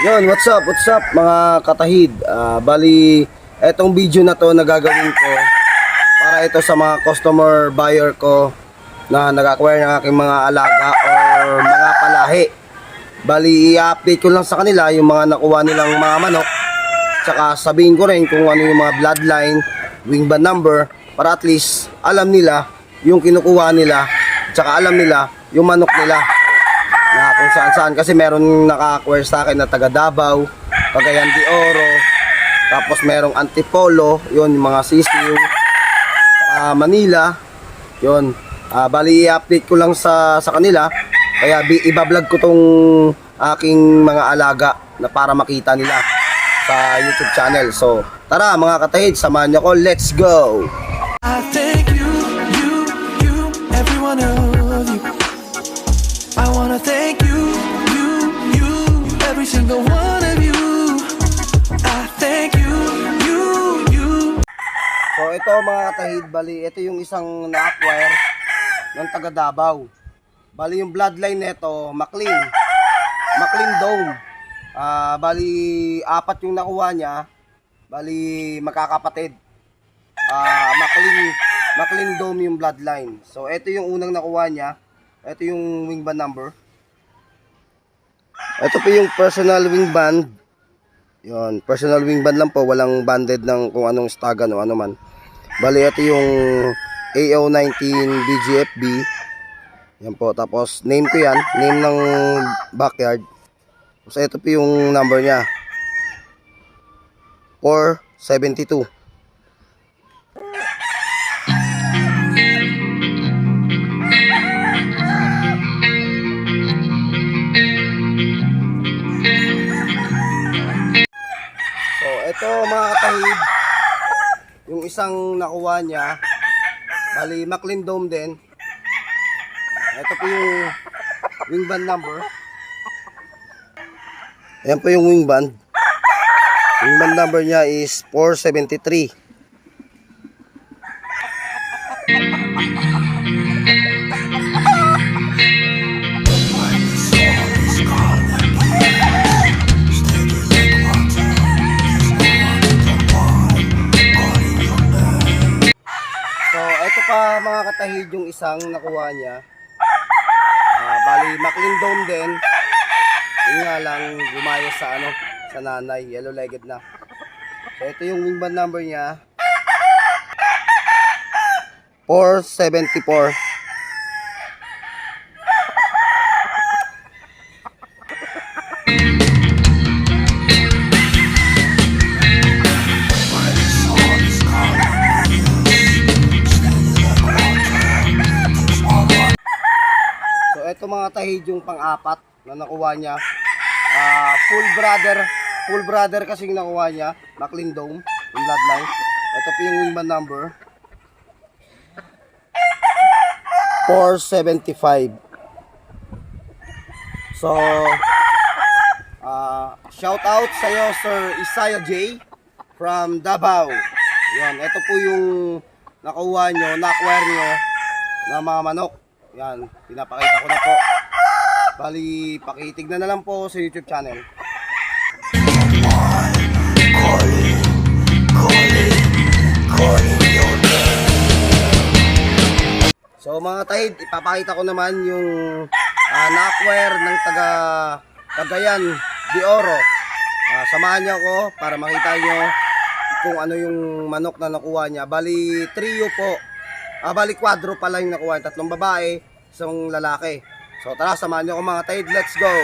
Yun, what's up mga katahid. Bali, etong video na to na gagawin ko para ito sa mga customer buyer ko na nag-acquire ng aking mga alaga or mga palahi. Bali, i-update ko lang sa kanila yung mga nakuha nilang mga manok. Tsaka sabihin ko rin kung ano yung mga bloodline, wing band number, para at least alam nila yung kinukuha nila. Tsaka alam nila yung manok nila na kung saan kasi meron naka-acquire sa akin na taga Davao, Cagayan de Oro, tapos merong Antipolo, yun yung mga sisiw, saka Manila, yun. Bali i-update ko lang sa kanila, kaya iba-vlog ko tong aking mga alaga na para makita nila sa YouTube channel. So tara mga katahid, samahan niyo ako, let's go! I thank you, every one of you. I wanna thank you, every single one of you. I thank you. So ito mga katahid, bali ito yung isang na-acquire ng taga Davao. Bali yung bloodline nito, McLean Dome. Bali apat yung nakuha niya. Bali magkakapatid. McLean Dome yung bloodline. So ito yung unang nakuha niya. Ito yung wing band number. Ito po yung personal wing band. Yun, personal wing band lang po, walang banded ng kung anong stagan o ano man. Bali ito yung AO19 BGFB. Yan po, tapos name ko yan, name ng backyard. So ito po yung number niya. 472. Ito mga katahid, yung isang nakuha niya, bali McLean Dome din. Ito po yung wing band number. Ayan po yung wing band. Wing band number niya is 473. Mga katahid yung isang nakuha niya. Bali McLean Dome din. Yun nga lang gumayos sa sa nanay, yellow legged na. So ito yung wing band number niya, 474. Ito mga tahid yung pang-apat na nakuha niya. Full brother kasi yung nakuha niya, McLean Dome, yung bloodline. Ito po yung wing band number, 475. So shout out sa iyo Sir Isaiah J from Davao. Yan, ito po yung nakuha nyo, na-acquire nyo na mga manok. Yan, pinapakita ko na po. Bali, pakitignan na lang po sa YouTube channel. So mga tahid, ipapakita ko naman yung na-acquire ng taga Cagayan de Oro. Samahan niyo ako para makita nyo kung ano yung manok na nakuha niya. Bali, trio po. Bali, quadro pala yung nakuha. 3 babae, 1 lalaki. So tara, samahan niyo ako mga tahid. Let's go!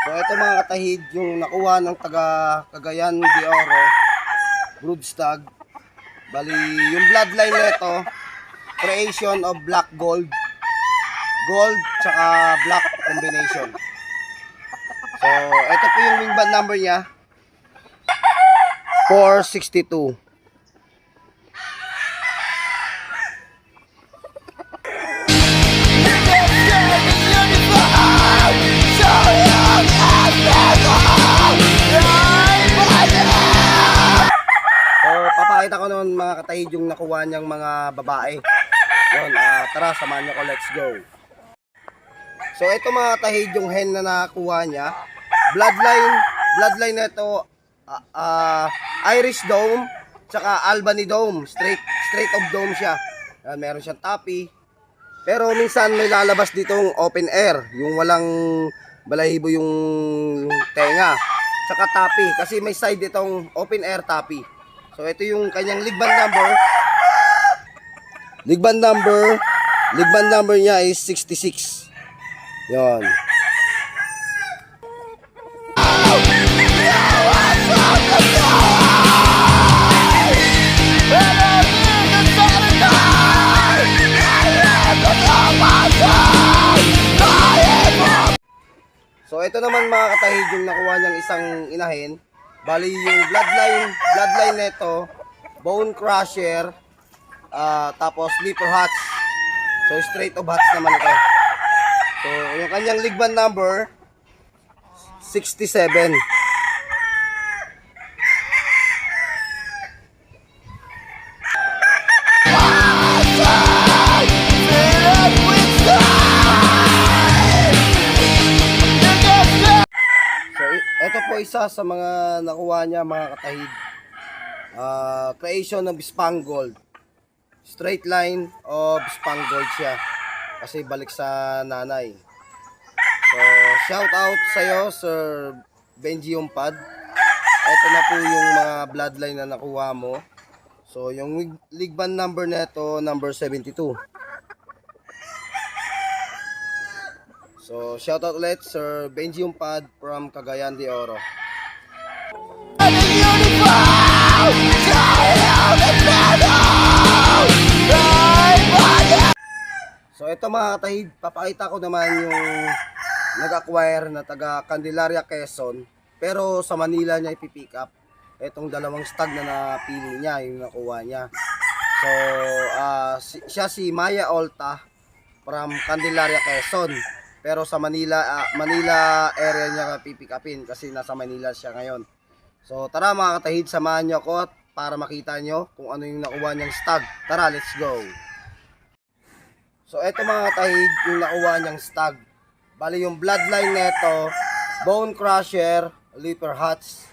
So ito mga katahid, yung nakuha ng taga Cagayan de Oro, broodstag. Bali, yung bloodline nito, creation of black gold. Gold tsaka black combination. So ito po yung wing band number niya, 462. Papakita ko noon mga katahid yung nakuha niyang mga babae. Yun, tara, samahan niyo ko, let's go. So ito mga katahid yung hen na nakuha niya. bloodline nito Irish Dome tsaka Albany Dome, straight of dome siya. Yan, meron siyang tapi. Pero minsan may lalabas ditong open air, yung walang balahibo yung tenga. Tsaka tapi, kasi may side itong open air tapi. So ito yung kanyang league band number. League band number niya is 66. Yon. So ito naman mga katahid yung nakuha niyang isang inahin. Bali yung bloodline nito, bone crusher, tapos sleeper hats. So straight of hats naman ito. So yung kanyang league band number 67. Ito po isa sa mga nakuha niya mga katahid. Creation of Spangled. Straight line of Spangled siya. Kasi balik sa nanay. So, shout out sa iyo, Sir Benji Umpad. Ito na po yung mga bloodline na nakuha mo. So, yung league band number nito, number 72. So, shoutout ulit Sir Benji Umpad from Cagayan de Oro. So, ito mga katahid, papakita ko naman yung nag-acquire na taga Candelaria, Quezon. Pero sa Manila niya ipipick up. Itong dalawang stag na napili niya, yung nakuha niya. So, siya si Maya Olta from Candelaria, Quezon. Pero sa Manila area niya pipick upin kasi nasa Manila siya ngayon. So tara mga katahid, samahan niyo ako para makita niyo kung ano yung nakuha niyang stag. Tara, let's go. So eto mga katahid, yung nakuha niyang stag. Bali yung bloodline nito, bone crusher, leaper hats.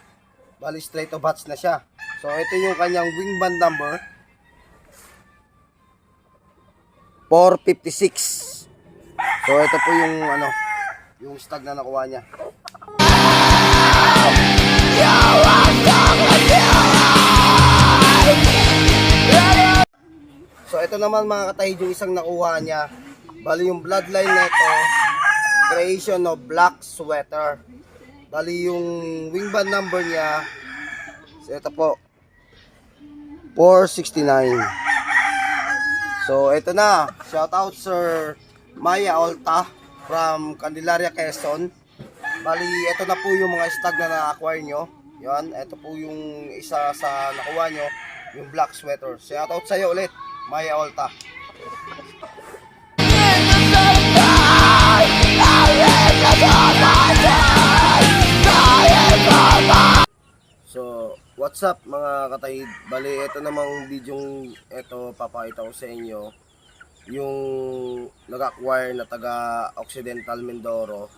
Bali straight of hats na siya. So ito yung kanyang wing band number 456. So ito po yung yung stag na nakuha niya. So ito naman mga katahid yung isang nakuha niya. Bali yung bloodline nito, creation of black sweater. Bali yung wing band number niya, so ito po 469. So ito na, shout out Sir Maya Olta from Candelaria, Quezon. Bali, ito na po yung mga stag na na-acquire nyo. Yan, ito po yung isa sa nakuha nyo, yung black sweater. Shout out sa'yo ulit, Maya Olta. So, what's up mga katahid? Bali, ito namang bidyong ito papakita ko sa inyo. Yung nag-acquire na taga Occidental Mindoro.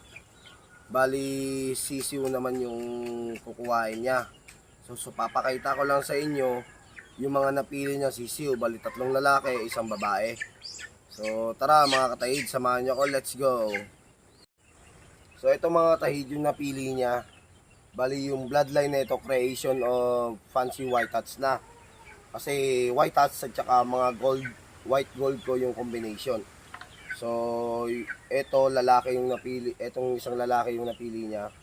Bali sisiw naman yung kukuhain niya. So papakita ko lang sa inyo yung mga napili niya sisiw. Bali 3 lalaki, 1 babae. So tara mga katahid, samahan niyo ako, let's go. So ito mga katahid yung napili niya. Bali yung bloodline na ito, creation of fancy white hats na. Kasi white hats at saka mga white gold ko yung combination. So ito lalaki yung napili, etong isang lalaki yung napili niya.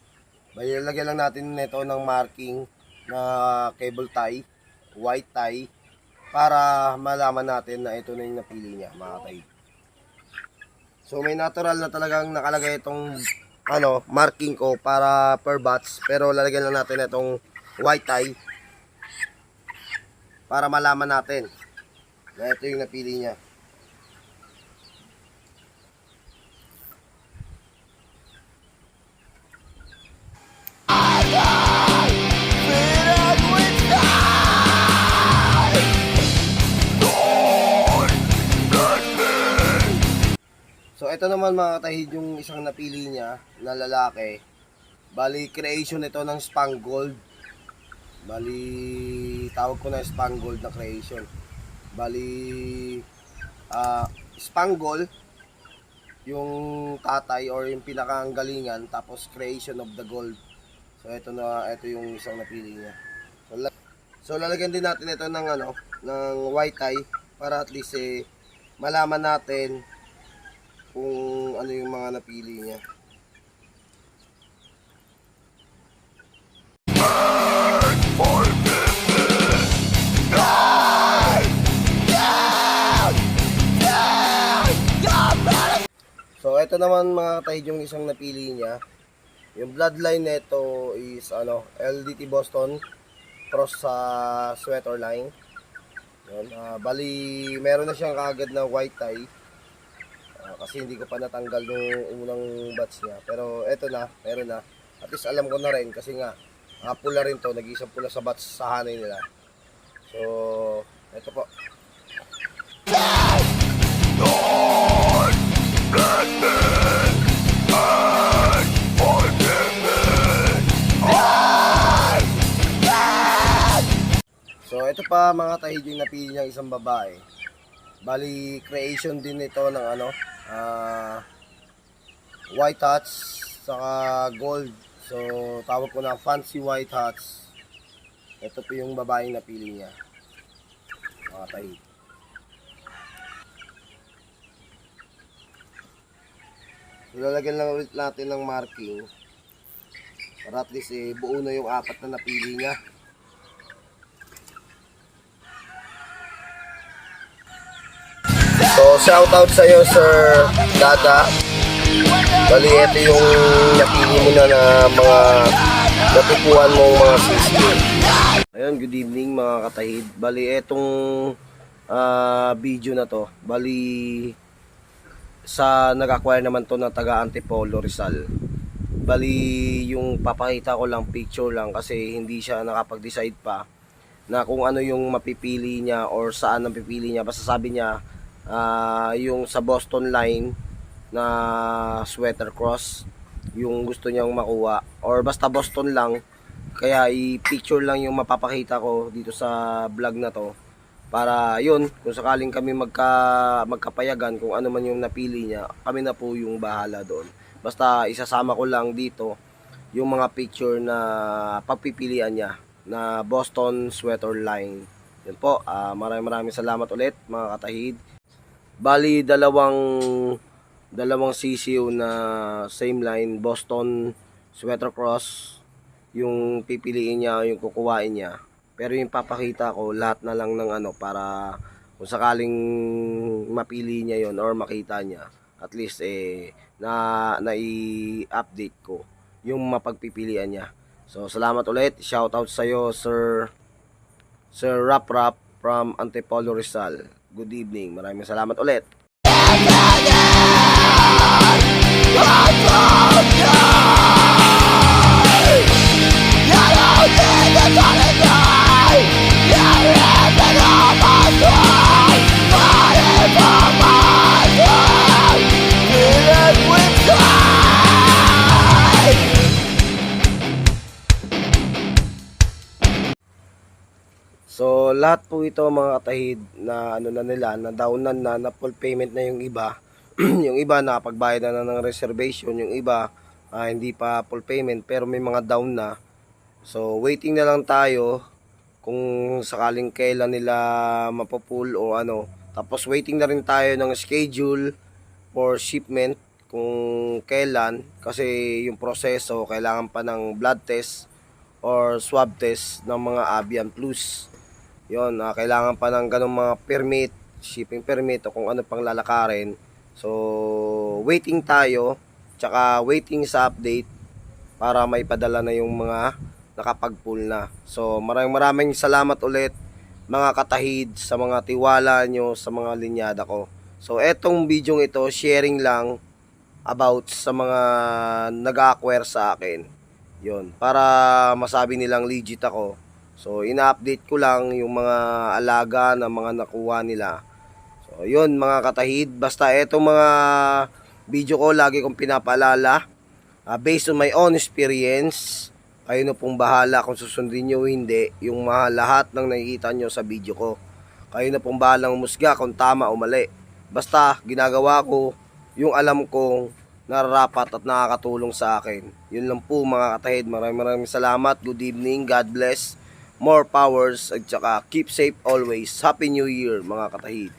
Bali lagyan lang natin nito ng marking na cable tie, white tie, para malaman natin na ito na yung napili niya mga katahid. So may natural na talagang nakalagay itong marking ko para per batch, pero lalagyan lang natin itong white tie para malaman natin na ito yung napili niya. So ito naman mga katahid yung isang napili niya na lalaki. Bali, creation ito ng Spangled. Bali, tawag ko na Spangled na creation. Bali, Spangle, yung tatay or yung pinakanggalingan, tapos creation of the gold. So, ito yung isang napili niya. So, lalagyan din natin ito ng ng white tie para at least malaman natin kung ano yung mga napili niya. So ito naman mga katahid yung isang napili niya. Yung bloodline nito is LDT Boston cross sa sweater line. Yun, bali meron na siyang kaagad na white tie. Kasi hindi ko pa natanggal yung unang batch niya. Pero eto na, meron na. At least alam ko na rin kasi nga pula rin to, nag-isang pula sa batch sa hanay nila. So, eto po. So ito pa mga tahid yung napili niyang isang babae. Bali creation din ito ng white hats saka gold. So tawag ko na fancy white hats. Ito po yung babaeng napili niya. Mga tahid. Ilalagyan lang ulit natin ng marking para at least buo na yung apat na napili niya. So shoutout sa iyo Sir Dada. Bali ito yung napili mo na mga natupuan mong mga sisyo. Ayun, good evening mga katahid. Bali etong video na to, bali sa nag-acquire naman to ng taga Antipolo Rizal. Bali yung papakita ko lang picture lang kasi hindi siya nakapag-decide pa na kung ano yung mapipili niya or saan ang pipili niya. Basta sabi niya yung sa Boston line na sweater cross yung gusto niyang makuha, or basta Boston lang. Kaya i-picture lang yung mapapakita ko dito sa vlog na to para yun, kung sakaling kami magkapayagan kung ano man yung napili niya, kami na po yung bahala doon. Basta isasama ko lang dito yung mga picture na pagpipilian niya na Boston sweater line. Yun po, maraming salamat ulit mga katahid. Bali dalawang sisiw na same line Boston sweater cross yung pipiliin niya, yung kukuhain niya. Pero yung papakita ko lahat na lang ng para kung sakaling mapili niya yon or makita niya, at least na i-update ko yung mapagpipilian niya. So salamat ulit, shoutout sa iyo Sir Rap Rap from Antipolo Rizal. Good evening, maraming salamat ulit. So lahat po ito mga katahid na na nila, na downan na full payment na yung iba. Yung iba nakapagbayad na ng reservation, yung iba hindi pa full payment pero may mga down na. So waiting na lang tayo kung sakaling kailan nila mapopull o Tapos waiting na rin tayo ng schedule for shipment kung kailan, kasi yung proseso kailangan pa ng blood test or swab test ng mga avian plus. Yon, kailangan pa ng ganung mga permit, shipping permit o kung ano pang lalakarin. So, waiting tayo, tsaka waiting sa update para maipadala na yung mga nakapag-pull na. So, maraming salamat ulit mga katahid sa mga tiwala nyo sa mga linyada ko. So, etong video ito, sharing lang about sa mga nag-acquire sa akin. Yon, para masabi nilang legit ako. So, ina-update ko lang yung mga alaga na mga nakuha nila. So, yun mga katahid. Basta etong mga video ko, lagi kong pinapaalala. Based on my own experience, kayo na pong bahala kung susundin nyo o hindi yung mga lahat ng nakikita nyo sa video ko. Kayo na pong bahalang umusga kung tama o mali. Basta ginagawa ko yung alam kong nararapat at nakakatulong sa akin. Yun lang po mga katahid. Maraming salamat. Good evening. God bless. More powers. At saka keep safe always. Happy New Year mga katahid.